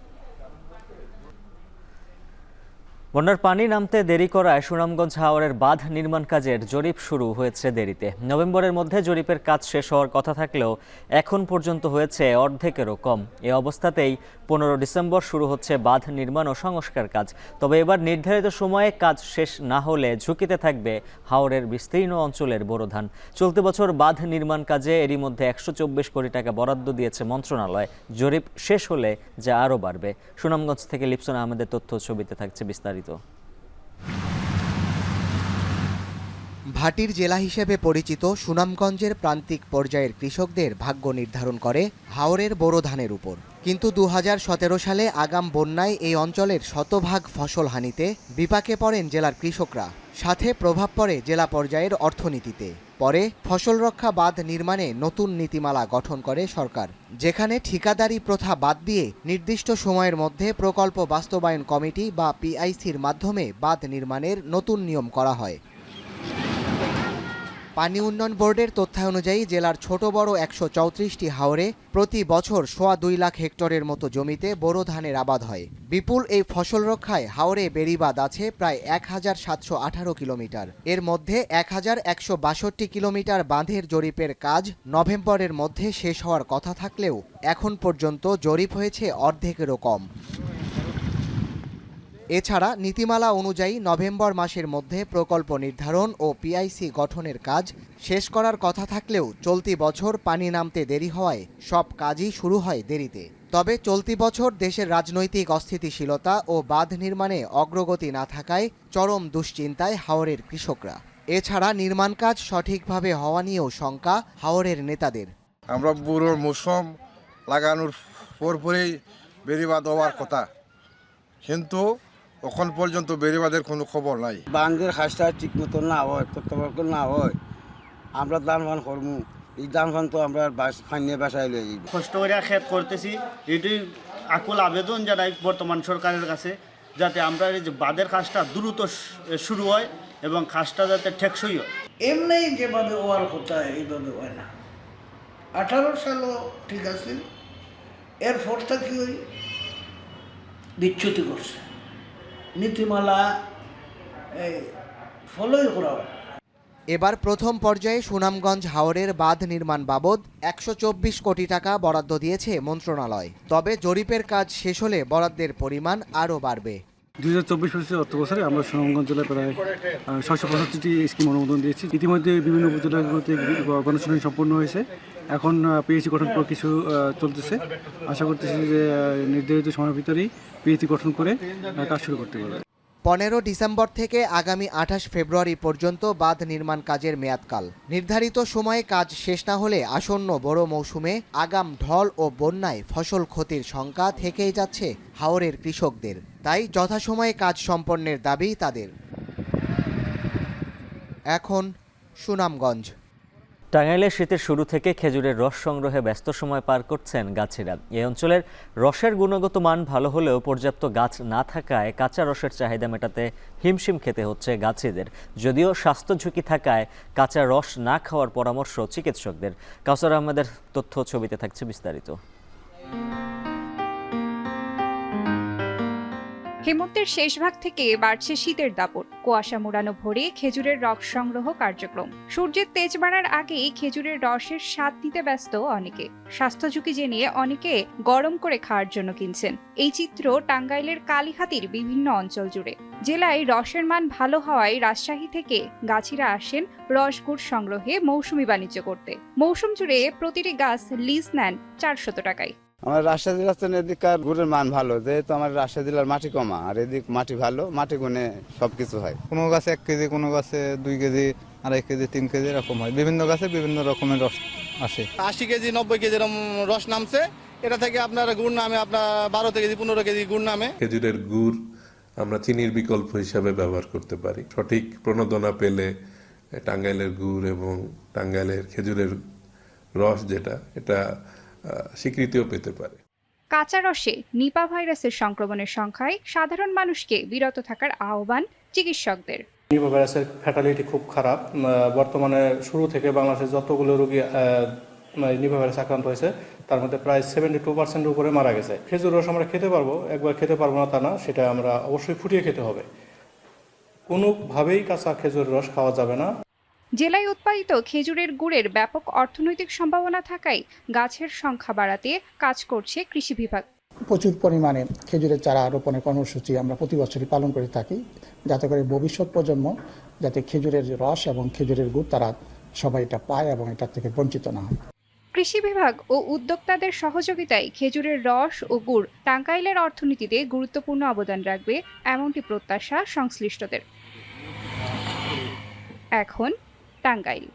বন্যার পানি নামতে দেরি করায় সুনামগঞ্জ হাওরের বাঁধ নির্মাণ কাজের জরিপ শুরু হয়েছে দেরিতে। নভেম্বরের মধ্যে জরিপের কাজ শেষ হওয়ার কথা থাকলেও এখন পর্যন্ত হয়েছে অর্ধেকেরও কম। এ অবস্থাতেই 15 ডিসেম্বর শুরু হচ্ছে বাঁধ নির্মাণ ও সংস্কার কাজ। তবে এবার নির্ধারিত সময়ে কাজ শেষ না হলে ঝুঁকিতে থাকবে হাওরের বিস্তীর্ণ অঞ্চলের বোরোধান। চলতি বছর বাঁধ নির্মাণ কাজে এরই মধ্যে 124 কোটি টাকা বরাদ্দ দিয়েছে মন্ত্রণালয়। জরিপ শেষ হলে যা আরও বাড়বে। সুনামগঞ্জ থেকে লিপসন আহমেদের তথ্য ছবিতে থাকছে বিস্তারিত। ভাটির জেলা হিসেবে পরিচিত সুনামগঞ্জের প্রান্তিক পর্যায়ের কৃষকদের ভাগ্য নির্ধারণ করে হাওরের বোরো ধানের উপর। কিন্তু 2017 সালে আগাম বন্যায় এই অঞ্চলের শতভাগ ফসল হানিতে বিপাকে পড়েন জেলার কৃষকরা। সাথে প্রভাব পড়ে জেলা পর্যায়ের অর্থনীতিতে। পরে ফসল রক্ষা বাঁধ নির্মাণে নতুন নীতিমালা গঠন করে সরকার, যেখানে ঠিকাদারি প্রথা বাদ দিয়ে নির্দিষ্ট সময়ের মধ্যে প্রকল্প বাস্তবায়ন কমিটি বা পিআইসির মাধ্যমে বাঁধ নির্মাণের নতুন নিয়ম করা হয়। পানি উন্নয়ন বোর্ডের তথ্যানুযায়ী জেলার ছোট বড় 134টি হাওরে প্রতি বছর 2.25 লাখ হেক্টরের মতো জমিতে বোরো ধানের আবাদ হয়। বিপুল এই ফসল রক্ষায় হাওরে বেড়িবাঁধ আছে প্রায় 1718 কিলোমিটার। এর মধ্যে 1162 কিলোমিটার বাঁধের জরিপের কাজ নভেম্বরের মধ্যে শেষ হওয়ার কথা থাকলেও এখন পর্যন্ত জরিপ হয়েছে অর্ধেকেরও কম। এছাড়া নীতিমালা অনুযায়ী নভেম্বর মাসের মধ্যে প্রকল্প নির্ধারণ ও পিআইসি গঠনের কাজ শেষ করার কথা থাকলেও চলতি বছর পানি নামতে দেরি হওয়ায় সব কাজই শুরু হয় দেরিতে। তবে চলতি বছর দেশের রাজনৈতিক অস্থিতিশীলতা ও বাঁধ নির্মাণে অগ্রগতি না থাকায় চরম দুশ্চিন্তায় হাওরের কৃষকরা। এছাড়া নির্মাণ কাজ সঠিকভাবে হওয়া নিয়েও শঙ্কা হাওরের নেতাদের। আমরা বুড়োর মৌসুম লাগানোর পরপরই বেড়িবাঁধ হওয়ার কথা, কিন্তু এখন পর্যন্ত বেড়িবাঁধের কোনো খবর নাই। বাঁধের খাসটা ঠিক মতো না হয়, তত্ত্বাবধান না হয়, আমরা দান ফান করবো। এই দান ফান তো আমরা ফাইনে বাসায় লই যাই। কষ্ট করে ক্ষেত করতেছি, এটি আকুল আবেদন জানাই বর্তমান সরকারের কাছে, যাতে আমরা এই যে বাঁধের কাজটা দ্রুত শুরু হয় এবং কাজটা যাতে টেকসই হয়। এমনি যেভাবে হওয়ার কথা এইভাবে হয় না। 18 সালও ঠিক আছে, এরপর থেকে ওই বিচ্যুতি করছে, নীতিমালা ফলোই করা হয়। এবার প্রথম পর্যায়ে সুনামগঞ্জ হাওরের বাঁধ নির্মাণ বাবদ 124 কোটি টাকা বরাদ্দ দিয়েছে মন্ত্রণালয়। তবে জরিপের কাজ শেষ হলে বরাদ্দের পরিমাণ আরও বাড়বে। 2024-25 অর্থ বছরে আমরা সুনামগঞ্জ জেলায় প্রায় 665টি স্কিম অনুমোদন দিয়েছি। ইতিমধ্যে বিভিন্ন উপজেলাগুলোতে গণশুনানি সম্পন্ন হয়েছে। এখন পিএইচি গঠন কিছু চলতেছে। আশা করতেছি যে নির্ধারিত সময়ের ভিতরেই পিএইচি গঠন করে কাজ শুরু করতে পারবে। 15 ডিসেম্বর থেকে আগামী 28 ফেব্রুয়ারি পর্যন্ত বাঁধ নির্মাণ কাজের মেয়াদকাল। নির্ধারিত সময়ে কাজ শেষ না হলে আসন্ন বড় মৌসুমে আগাম ঢল ও বন্যায় ফসল ক্ষতির শঙ্কা থেকেই যাচ্ছে হাওরের কৃষকদের। তাই যথাসময়ে কাজ সম্পন্নের দাবি তাদের। এখন সুনামগঞ্জ। টাঙ্গাইলে শীতের শুরু থেকে খেজুরের রস সংগ্রহে ব্যস্ত সময় পার করছেন গাছিরা। এই অঞ্চলের রসের গুণগত মান ভালো হলেও পর্যাপ্ত গাছ না থাকায় কাঁচা রসের চাহিদা মেটাতে হিমশিম খেতে হচ্ছে গাছিদের। যদিও স্বাস্থ্য ঝুঁকি থাকায় কাঁচা রস না খাওয়ার পরামর্শ চিকিৎসকদের। কাউসার আহমেদের তথ্য ছবিতে থাকছে বিস্তারিত। হেমন্তের শেষ ভাগ থেকে বাড়ছে শীতের দাপট। কুয়াশা মোড়ানো ভোরে খেজুরের রস সংগ্রহ কার্যক্রম। সূর্যের তেজ বাড়ার আগেই খেজুরের রসের স্বাদ নিতে ব্যস্ত অনেকে। স্বাস্থ্য ঝুঁকি জেনে অনেকে গরম করে খাওয়ার জন্য কিনছেন। এই চিত্র টাঙ্গাইলের কালীহাতির বিভিন্ন অঞ্চল জুড়ে। জেলায় রসের মান ভালো হওয়ায় রাজশাহী থেকে গাছিরা আসেন রসগুড় সংগ্রহে মৌসুমি বাণিজ্য করতে। মৌসুম জুড়ে প্রতিটি গাছ লিজ নেন 400 টাকায়। আমার রাজশাহী জেলার এদিককার গুড়ের মান ভালো, যেহেতু আমার রাজশাহী জেলার মাটি কমা, আর এদিক মাটি ভালো, মাটি গুণে সবকিছু হয়। কোনো গাছে 1 কেজি, কোনো গাছে 2 কেজি, 2.5 কেজি, 3 কেজি এরকম হয়। বিভিন্ন গাছে বিভিন্ন রকমের রস আসে। 80 কেজি 90 কেজি এরকম রস নামছে। এটা থেকে আপনার গুড় নামে আপনার 12 কেজি 15 কেজি গুড় নামে। খেজুরের গুড় আমরা চিনির বিকল্প হিসাবে ব্যবহার করতে পারি। সঠিক প্রণোদনা পেলে টাঙ্গাইলের গুড় এবং টাঙ্গাইলের খেজুরের রস যেটা, এটা স্বীকৃতিও পেতে পারে। কাঁচা রসে নিপা ভাইরাসের সংক্রমণের সংখ্যায় সাধারণ মানুষকে বিরত থাকার আহ্বান চিকিৎসকদের। নিপা ভাইরাসের ফ্যাটালিটি খুব খারাপ। বর্তমানে শুরু থেকে বাংলাদেশে যতগুলো রোগী নিপা ভাইরাস আক্রান্ত হয়েছে তার মধ্যে প্রায় 72% উপরে মারা গেছে। খেজুর রস আমরা খেতে পারবো, একবার খেতে পারবো না তা না, সেটা আমরা অবশ্যই ফুটিয়ে খেতে হবে। কোনোভাবেই কাঁচা খেজুর রস খাওয়া যাবে না। জেলায় উৎপাদিত খেজুরের গুড়ের ব্যাপক অর্থনৈতিক সম্ভাবনা থাকায় গাছের সংখ্যা বাড়াতে কাজ করছে কৃষি বিভাগ। প্রচুর পরিমাণে খেজুরের চারা রোপণের কর্মসূচি আমরা প্রতি বছরই পালন করে থাকি, যাতে করে ভবিষ্যৎ প্রজন্ম যাতে খেজুরের রস এবং খেজুরের গুড় তারা সবাই এটা পায় এবং এটার থেকে বঞ্চিত না হয়। কৃষি বিভাগ ও উদ্যোক্তাদের সহযোগিতায় খেজুরের রস ও গুড় টাঙ্গাইলের অর্থনীতিতে গুরুত্বপূর্ণ অবদান রাখবে, এমনটি প্রত্যাশা সংশ্লিষ্টদের। এখন টাঙ্গাইল।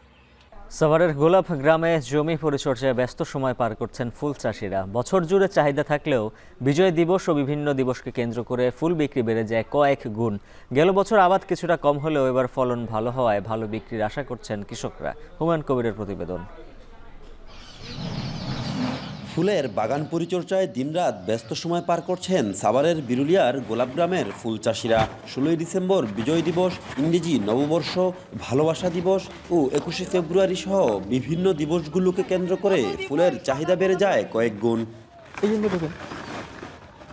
সাভারের গোলাপ গ্রামে জমি পরিচর্যায় ব্যস্ত সময় পার করছেন ফুল চাষিরা। বছর জুড়ে চাহিদা থাকলেও বিজয় দিবস ও বিভিন্ন দিবসকে কেন্দ্র করে ফুল বিক্রি বেড়ে যায় কয়েক গুণ। গেল বছর আবাদ কিছুটা কম হলেও এবার ফলন ভালো হওয়ায় ভালো বিক্রির আশা করছেন কৃষকরা। হুমায়ুন কবিরের প্রতিবেদন। ফুলের বাগান পরিচর্যায় দিনরাত ব্যস্ত সময় পার করছেন সাভারের বিরুলিয়ার গোলাপ গ্রামের ফুল চাষিরা। 16 ডিসেম্বর বিজয় দিবস, ইংরেজি নববর্ষ, ভালোবাসা দিবস ও 21শে ফেব্রুয়ারি সহ বিভিন্ন দিবসগুলোকে কেন্দ্র করে ফুলের চাহিদা বেড়ে যায় কয়েক গুণ।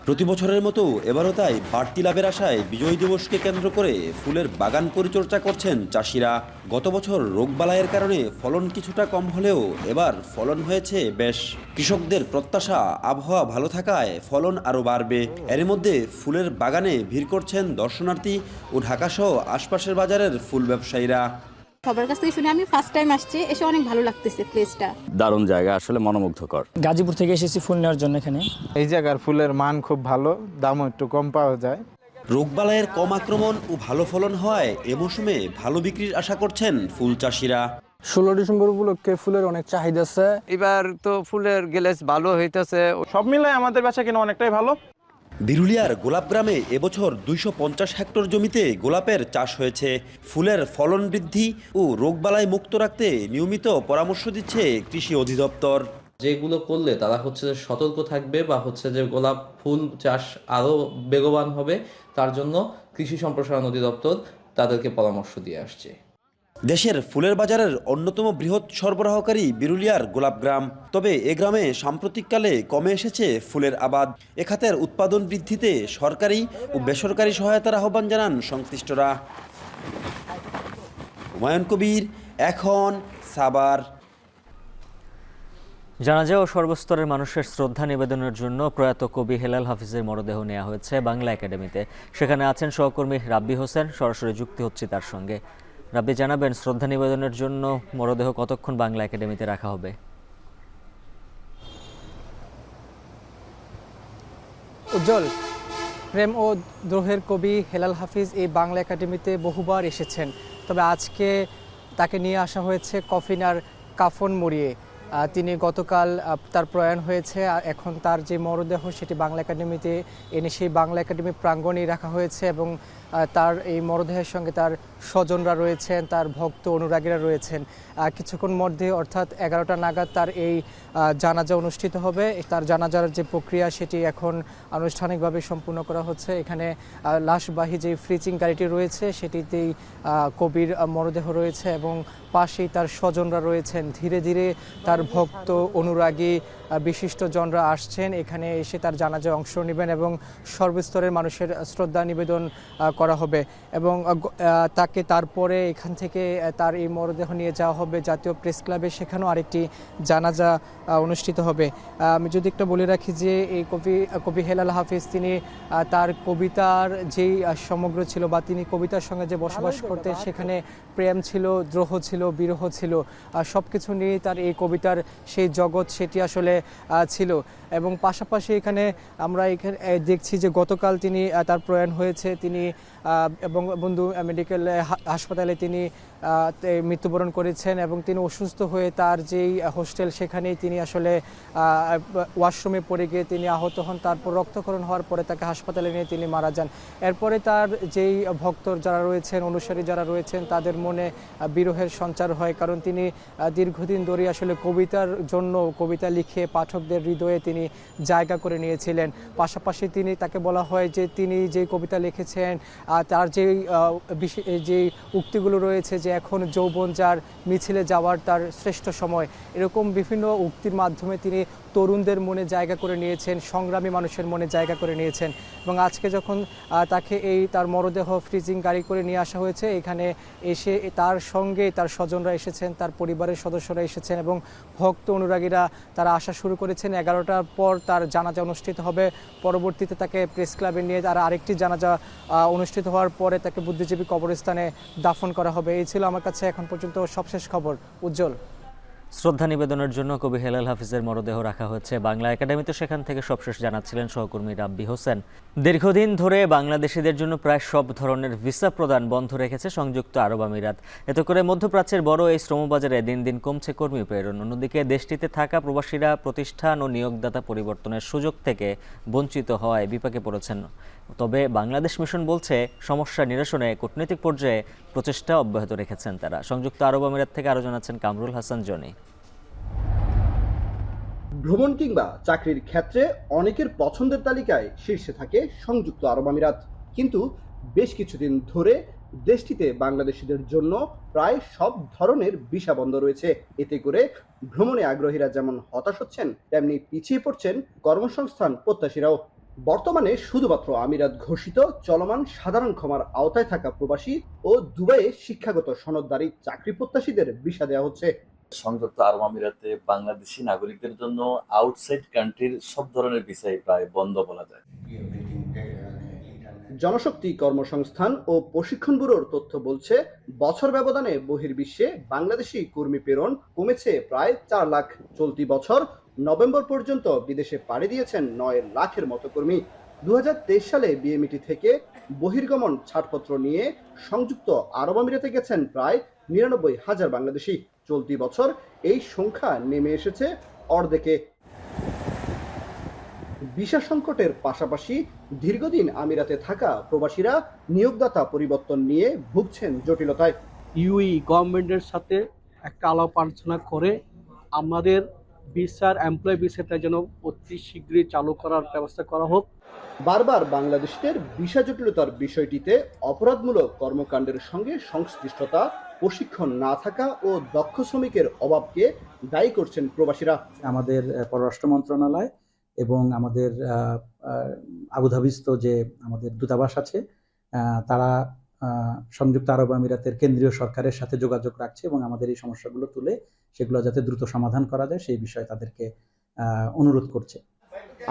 প্রতি বছরের মতো এবারও তাই বাড়তি লাভের আশায় বিজয় দিবসকে কেন্দ্র করে ফুলের বাগান পরিচর্যা করছেন চাষিরা। গত বছর রোগবালাইয়ের কারণে ফলন কিছুটা কম হলেও এবার ফলন হয়েছে বেশ। কৃষকদের প্রত্যাশা আবহাওয়া ভালো থাকায় ফলন আরও বাড়বে। এর মধ্যে ফুলের বাগানে ভিড় করছেন দর্শনার্থী ও ঢাকাসহ আশপাশের বাজারের ফুল ব্যবসায়ীরা। সবার কাছ থেকে শুনে আমি ফার্স্ট টাইম আসছি, এসে অনেক ভালো লাগতেছে প্লেসটা। দারুণ জায়গা, আসলে মনোমুগ্ধকর। গাজীপুর থেকে এসেছি ফুল নেওয়ার জন্য এখানে। এই জায়গার ফুলের মান খুব ভালো, দামও একটু কম পাওয়া যায়। রোগবালাইয়ের কম আক্রমণ ও ভালো ফলন হওয়ায় এ মৌসুমে ভালো বিক্রির আশা করছেন ফুল চাষিরা। 16 ডিসেম্বর উপলক্ষে ফুলের অনেক চাহিদা আছে। এবার তো ফুলের গ্লেজ ভালো হইতেছে, সব মিলায় আমাদের বেচা কিনা অনেকটাই ভালো। বিরুলিয়ার গোলাপ গ্রামে এবছর 250 হেক্টর জমিতে গোলাপের চাষ হয়েছে। ফুলের ফলন বৃদ্ধি ও রোগবালাই মুক্ত রাখতে নিয়মিত পরামর্শ দিচ্ছে কৃষি অধিদপ্তর। যেগুলো করলে তারা হচ্ছে যে সতর্ক থাকবে বা হচ্ছে যে গোলাপ ফুল চাষ আরও বেগবান হবে, তার জন্য কৃষি সম্প্রসারণ অধিদপ্তর তাদেরকে পরামর্শ দিয়ে আসছে। দেশের ফুলের বাজারের অন্যতম বৃহৎ সরবরাহকারী বিরুলিয়ার গোলাপ গ্রাম। তবে এ গ্রামে সাম্প্রতিককালে কমে এসেছে ফুলের আবাদ। এ খাতের উৎপাদন বৃদ্ধিতে সরকারি ও বেসরকারি সহায়তার আহ্বান জানান সংশ্লিষ্টরা। হুমায়ুন কবির, এখন সাভার। জানাজা ও সর্বস্তরের মানুষের শ্রদ্ধা নিবেদনের জন্য প্রয়াত কবি হেলাল হাফিজের মরদেহ নেওয়া হয়েছে বাংলা একাডেমিতে। সেখানে আছেন সহকর্মী রাব্বি হোসেন, সরাসরি যুক্তি হচ্ছে তার সঙ্গে। রাব্বি, জানাবেন শ্রদ্ধা নিবেদনের জন্য মরদেহ কতক্ষণ বাংলা একাডেমিতে রাখা হবে? উজ্জ্বল, প্রেম ও দ্রোহের কবি হেলাল হাফিজ এই বাংলা একাডেমিতে বহুবার এসেছেন, তবে আজকে তাকে নিয়ে আসা হয়েছে কফিন আর কাফন মুড়িয়ে। তিনি গতকাল তার প্রয়াণ হয়েছে। এখন তার যে মরদেহ সেটি বাংলা একাডেমিতে এনে সেই বাংলা একাডেমি প্রাঙ্গণেই রাখা হয়েছে এবং তার এই মরদেহের সঙ্গে তার স্বজনরা রয়েছেন, তার ভক্ত অনুরাগীরা রয়েছেন। কিছুক্ষণ মধ্যে অর্থাৎ 11টা নাগাদ তার এই জানাজা অনুষ্ঠিত হবে। তার জানাজার যে প্রক্রিয়া সেটি এখন আনুষ্ঠানিকভাবে সম্পূর্ণ করা হচ্ছে। এখানে লাশবাহী যে ফ্রিজিং গাড়িটি রয়েছে সেটিতেই কবির মরদেহ রয়েছে এবং পাশেই তার স্বজনরা রয়েছেন। ধীরে ধীরে তার ভক্ত অনুরাগী বিশিষ্টজনরা আসছেন, এখানে এসে তার জানাজায় অংশ নেবেন এবং সর্বস্তরের মানুষের শ্রদ্ধা নিবেদন করা হবে এবং তাকে তারপরে এখান থেকে তার এই মরদেহ নিয়ে যাওয়া হবে জাতীয় প্রেস ক্লাবে, সেখানেও আরেকটি জানাজা অনুষ্ঠিত হবে। আমি যদি একটা বলে রাখি যে এই কবি হেলাল হাফিজ তিনি তার কবিতার যেই সমগ্র ছিল বা তিনি কবিতার সঙ্গে যে বসবাস করতেন সেখানে প্রেম ছিল, দ্রোহ ছিল, বিরহ ছিল, সব কিছু নিয়ে তার এই কবিতার সেই জগৎ সেটি আসলে ছিল। এবং পাশাপাশি এখানে আমরা এখানে দেখছি যে গতকাল তিনি তার প্রয়াণ হয়েছে, তিনি এবং বন্ধু মেডিকেল হাসপাতালে তিনি মৃত্যুবরণ করেছেন এবং তিনি অসুস্থ হয়ে তার যেই হোস্টেল সেখানেই তিনি আসলে ওয়াশরুমে পড়ে গিয়ে তিনি আহত হন। তারপর রক্তক্ষরণ হওয়ার পরে তাকে হাসপাতালে নিয়ে তিনি মারা যান। এরপরে তার যেই ভক্ত যারা রয়েছেন, অনুসারী যারা রয়েছেন, তাদের মনে বিরহের সঞ্চার হয়, কারণ তিনি দীর্ঘদিন ধরে আসলে কবিতার জন্য কবিতা লিখে পাঠকদের হৃদয়ে তিনি জায়গা করে নিয়েছিলেন। পাশাপাশি তাকে বলা হয় যে তিনি যে কবিতা লিখেছেন তার যে উক্তিগুলো রয়েছে যে এখন যৌবন যার মিছিলে যাওয়ার তার শ্রেষ্ঠ সময়, এরকম বিভিন্ন উক্তির মাধ্যমে তিনি তরুণদের মনে জায়গা করে নিয়েছেন, সংগ্রামী মানুষের মনে জায়গা করে নিয়েছেন। এবং আজকে যখন তাকে তার মরদেহ ফ্রিজিং গাড়ি করে নিয়ে আসা হয়েছে, এখানে এসে তার সঙ্গে তার স্বজনরা এসেছেন, তার পরিবারের সদস্যরা এসেছেন এবং ভক্ত অনুরাগীরা তারা আসা শুরু করেছেন। 11টার পর তার জানাজা অনুষ্ঠিত হবে, পরবর্তীতে তাকে প্রেস ক্লাবে নিয়ে তার আরেকটি জানাজা অনুষ্ঠিত হওয়ার পরে তাকে বুদ্ধিজীবী কবরস্থানে দাফন করা হবে। এই ছিল আমার কাছে এখন পর্যন্ত সবশেষ খবর। উজ্জ্বল। শ্রদ্ধা নিবেদনের জন্য কবি হেলাল হাফিজের মরদেহ রাখা হচ্ছে বাংলা একাডেমিতে, সেখান থেকে সবশেষ জানাচ্ছিলেন সহকর্মী রাব্বি হোসেন। দীর্ঘদিন ধরে বাংলাদেশিদের জন্য প্রায় সব ধরনের ভিসা প্রদান বন্ধ রেখেছে সংযুক্ত আরব আমিরাত। এতে করে মধ্যপ্রাচ্যের বড় এই শ্রমবাজারে দিন দিন কমছে কর্মী প্রেরণ। অন্যদিকে দেশটিতে থাকা প্রবাসীরা প্রতিষ্ঠান ও নিয়োগদাতা পরিবর্তনের সুযোগ থেকে বঞ্চিত হওয়ায় বিপাকে পড়েছেন। তবে বাংলাদেশ মিশন বলছে সমস্যা নিরসনে কূটনৈতিক পর্যায়ে প্রচেষ্টা অব্যাহত রেখেছেন তারা। সংযুক্ত আরব আমিরাত থেকে আরও জানাচ্ছেন কামরুল হাসান জনি। ভ্রমণ কিংবা চাকরির ক্ষেত্রে অনেকের পছন্দের তালিকায় শীর্ষে থাকে সংযুক্ত আরব আমিরাত, কিন্তু বেশ কিছুদিন ধরে দেশটিতে বাংলাদেশিদের জন্য প্রায় সব ধরনের ভিসা বন্ধ রয়েছে। এতে করে ভ্রমণে আগ্রহীরা যেমন হতাশ হচ্ছেন, তেমনি পিছিয়ে পড়ছেন কর্মসংস্থান প্রত্যাশীরাও। বর্তমানে শুধুমাত্র আমিরাত ঘোষিত চলমান সাধারণ ক্ষমার আওতায় থাকা প্রবাসী ও দুবাইয়ে শিক্ষাগত সনদধারী চাকরি প্রত্যাশীদের ভিসা দেওয়া হচ্ছে। সংযুক্ত আরব আমিরাতে বাংলাদেশি নাগরিকদের জন্য আউটসাইড কান্ট্রির সব ধরনের ভিসাই প্রায় বন্ধ বলা যায়। জনশক্তি কর্মসংস্থান ও প্রশিক্ষণ ব্যুরোর তথ্য বলছে, বছর ব্যবধানে বহির্বিশ্বে বাংলাদেশি কর্মী প্রেরণ কমেছে প্রায় 4 লাখ। চলতি বছর নভেম্বর পর্যন্ত বিদেশে পাড়ি দিয়েছেন 9 লাখের মতো কর্মী। 2023 সালে বিএমইটি থেকে বহির্গমন ছাড়পত্র নিয়ে সংযুক্ত আরব আমিরাতে গেছেন প্রায় 99,000 বাংলাদেশি। চলতি বছর এই সংখ্যা নেমে এসেছে অর্ধেকে। ভিসা সংকটের পাশাপাশি দীর্ঘদিন আমিরাতে থাকা প্রবাসীরা নিয়োগদাতা পরিবর্তন নিয়ে ভুগছেন জটিলতায়। ইউই গভর্নমেন্টের সাথে একটা আলাপ আলোচনা করে আমাদের ভিসার এমপ্লয় ভিসাটা যেন অতি শীঘ্রই চালু করার ব্যবস্থা করা হোক। বারবার বাংলাদেশিদের ভিসা জটিলতার বিষয়টিতে অপরাধমূলক কর্মকাণ্ডের সঙ্গে সংশ্লিষ্টতা, প্রশিক্ষণ না থাকা ও দক্ষ শ্রমিকের অভাবকে দায়ী করছেন প্রবাসীরা। আমাদের পররাষ্ট্র মন্ত্রণালয় এবং আমাদের আবুধাবিস্থ যে আমাদের দূতাবাস আছে, তারা সংযুক্ত আরব আমিরাতের কেন্দ্রীয় সরকারের সাথে যোগাযোগ রাখছে এবং আমাদের এই সমস্যাগুলো তুলে সেগুলো যাতে দ্রুত সমাধান করা যায় সেই বিষয়ে তাদেরকে অনুরোধ করছে।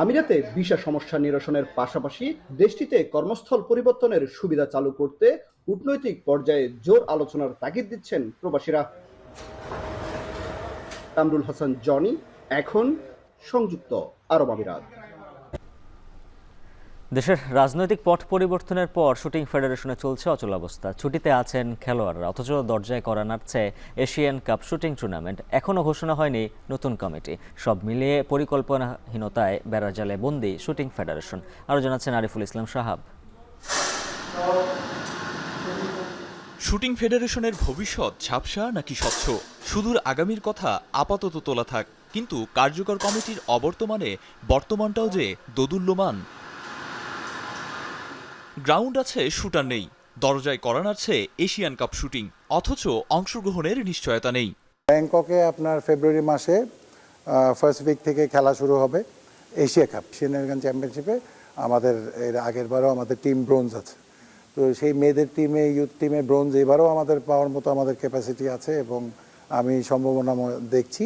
আমিরাতে ভিসা সমস্যা নিরসনের পাশাপাশি দেশটিতে কর্মস্থল পরিবর্তনের সুবিধা চালু করতে কূটনৈতিক পর্যায়ে জোর আলোচনার তাগিদ দিচ্ছেন প্রবাসীরা। কামরুল হাসান জনি, এখন সংযুক্ত আরব আমিরাত। দেশের রাজনৈতিক পট পরিবর্তনের পর শুটিং ফেডারেশনে চলছে অচলাবস্থা। ছুটিতে আছেন খেলোয়াড়রা, অথচ দরজায় করা নাড়ছে এশিয়ান কাপ শুটিং টুর্নামেন্ট। এখনও ঘোষণা হয়নি নতুন কমিটি। সব মিলিয়ে পরিকল্পনাহীনতায় বেড়াজালে বন্দী শুটিং ফেডারেশন। আরও জানাচ্ছেন আরিফুল ইসলাম সাহাব। শুটিং ফেডারেশনের ভবিষ্যৎ ঝাপসা নাকি স্বচ্ছ, সুদূর আগামীর কথা আপাতত তোলা থাক, কিন্তু কার্যকর কমিটির অবর্তমানে বর্তমানটাও যে দোদুল্যমান। গ্রাউন্ড আছে, শুটার নেই। দরজায় করা নাড়ছে এশিয়ান কাপ শুটিং, অথচ অংশগ্রহণের নিশ্চয়তা নেই। ব্যাংককে আপনার ফেব্রুয়ারি মাসে ফার্স্ট উইক থেকে খেলা শুরু হবে এশিয়া কাপ এশিয়ান চ্যাম্পিয়নশিপে। আমাদের এর আগের বারও আমাদের টিম ব্রোঞ্জ আছে, তো সেই মেয়েদের টিমে ইউথ টিমে ব্রোঞ্জ এবারও আমাদের পাওয়ার মতো আমাদের ক্যাপাসিটি আছে এবং আমি সম্ভাবনা দেখছি।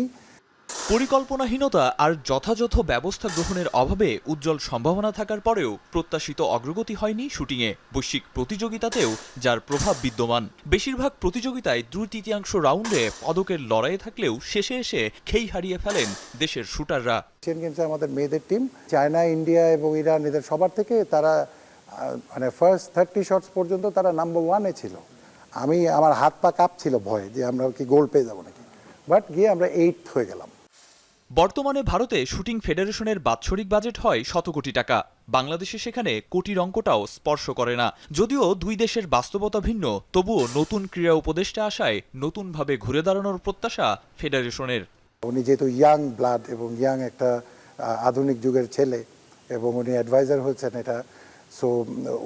পরিকল্পনাহীনতা আর যথাযথ ব্যবস্থা গ্রহণের অভাবে উজ্জ্বল সম্ভাবনা থাকার পরেও প্রত্যাশিত অগ্রগতি হয়নি শুটিংয়ে। বৈশ্বিক প্রতিযোগিতাতেও যার প্রভাব বিদ্যমান। বেশিরভাগ প্রতিযোগিতায় 2/3 রাউন্ডে পদকের লড়াইয়ে থাকলেও শেষে এসে খেই হারিয়ে ফেলেন দেশের শুটাররা। এশিয়ান গেমসে আমাদের মেয়েদের টিম চায়না, ইন্ডিয়া এবং ইরান এদের সবার থেকে তারা মানে ফার্স্ট 30 শটস পর্যন্ত তারা নাম্বার 1-এ ছিল। আমার হাত পা কাঁপছিল ভয়ে যে আমরা কি গোল পেয়ে যাবো নাকি, বাট গিয়ে আমরা 8th হয়ে গেলাম। বর্তমানে ভারতে শুটিং ফেডারেশনের বাৎসরিক বাজেট হয় 100 কোটি টাকা। বাংলাদেশে সেখানে কোটির অঙ্কটাও স্পর্শ করে না। যদিও দুই দেশের বাস্তবতা ভিন্ন, তবুও নতুন ক্রীড়া উপদেষ্টা আসায় নতুনভাবে ঘুরে দাঁড়ানোর প্রত্যাশা ফেডারেশনের। উনি যেহেতু ইয়াং ব্লাড এবং ইয়াং একটা আধুনিক যুগের ছেলে এবং উনি অ্যাডভাইজার হচ্ছেন এটা, সো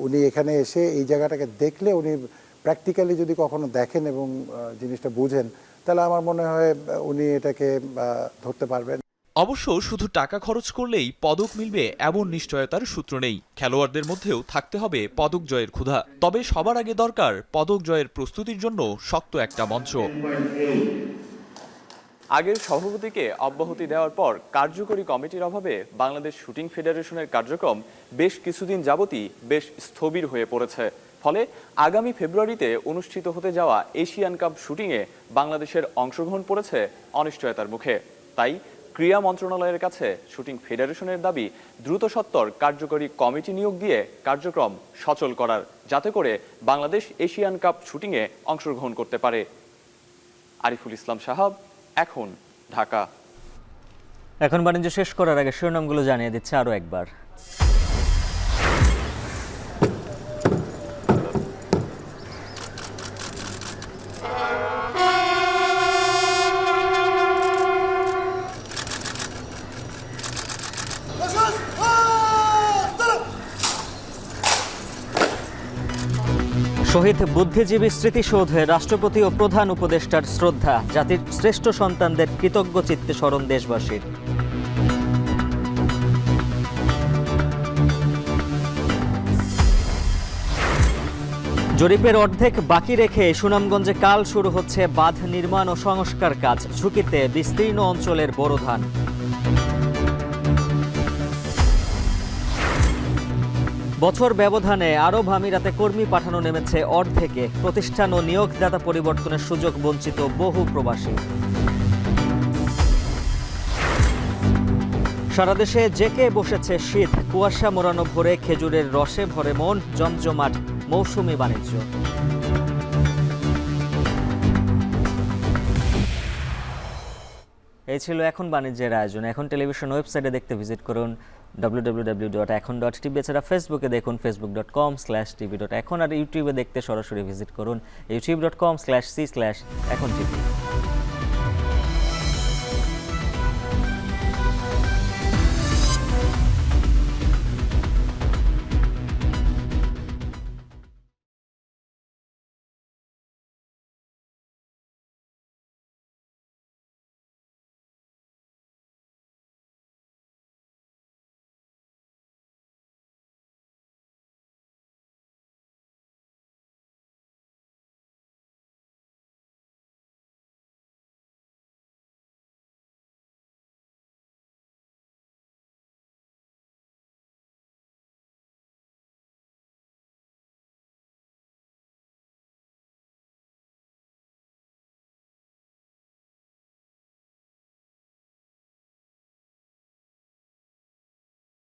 উনি এখানে এসে এই জায়গাটাকে দেখলে উনি প্র্যাকটিক্যালি যদি কখনো দেখেন এবং জিনিসটা বুঝেন, তাহলে আমার মনে হয় উনি এটাকে ধরতে পারবেন। অবশ্য শুধু টাকা খরচ করলেই পদক মিলবে এমন নিশ্চয়তার সূত্র নেই। খেলোয়াড়দের মধ্যেও থাকতে হবে পদক জয়ের ক্ষুধা। তবে সবার আগে দরকার পদক জয়ের প্রস্তুতির জন্য শক্ত একটা মঞ্চ। আগের সভাপতিকে অব্যাহতি দেওয়ার পর কার্যকরী কমিটির অভাবে বাংলাদেশ শুটিং ফেডারেশনের কার্যক্রম বেশ কিছুদিন যাবতই বেশ স্থবির হয়ে পড়েছে। ফলে আগামী ফেব্রুয়ারিতে অনুষ্ঠিত হতে যাওয়া এশিয়ান কাপ শুটিংয়ে বাংলাদেশের অংশগ্রহণ পড়েছে অনিশ্চয়তার মুখে। তাই ক্রীড়া মন্ত্রণালয়ের কাছে শুটিং ফেডারেশনের দাবি দ্রুত সত্বর কার্যকরী কমিটি নিয়োগ দিয়ে কার্যক্রম সচল করার, যাতে করে বাংলাদেশ এশিয়ান কাপ শুটিংয়ে অংশগ্রহণ করতে পারে। আরিফুল ইসলাম সাহাব, এখন, ঢাকা। এখন বাণিজ্য শেষ করার আগে শিরোনামগুলো জানিয়ে দিচ্ছে আরও একবার। শহীদ বুদ্ধিজীবী স্মৃতিসৌধে রাষ্ট্রপতি ও প্রধান উপদেষ্টার শ্রদ্ধা, জাতির শ্রেষ্ঠ সন্তানদের কৃতজ্ঞ চিত্তে স্মরণ দেশবাসীর। জরিপের অর্ধেক বাকি রেখে সুনামগঞ্জে কাল শুরু হচ্ছে বাঁধ নির্মাণ ও সংস্কার কাজ, ঝুঁকিতে বিস্তীর্ণ অঞ্চলের বোরো ধান। বছর ব্যবধানে আরব আমিরাতে কর্মী পাঠানো নেমেছে অর্ধেকে, প্রতিষ্ঠান ও নিয়োগদাতা পরিবর্তনের সুযোগ বঞ্চিত বহু প্রবাসী। সারা দেশে জেঁকে বসেছে শীত, কুয়াশা মোড়ানো ভোরে খেজুরের রসে ভরে মন, জমজমাট মৌসুমি বাণিজ্য। এই ছিল এখন বাণিজ্যের আয়োজন। এখন টেলিভিশন ওয়েবসাইটে দেখতে ভিজিট করুন www.ekon.tv। এছাড়া ফেসবুকে দেখুন facebook.com/tv.ekon, আর ইউটিউবে দেখতে সরাসরি ভিজিট করুন youtube.com/c/ekontv।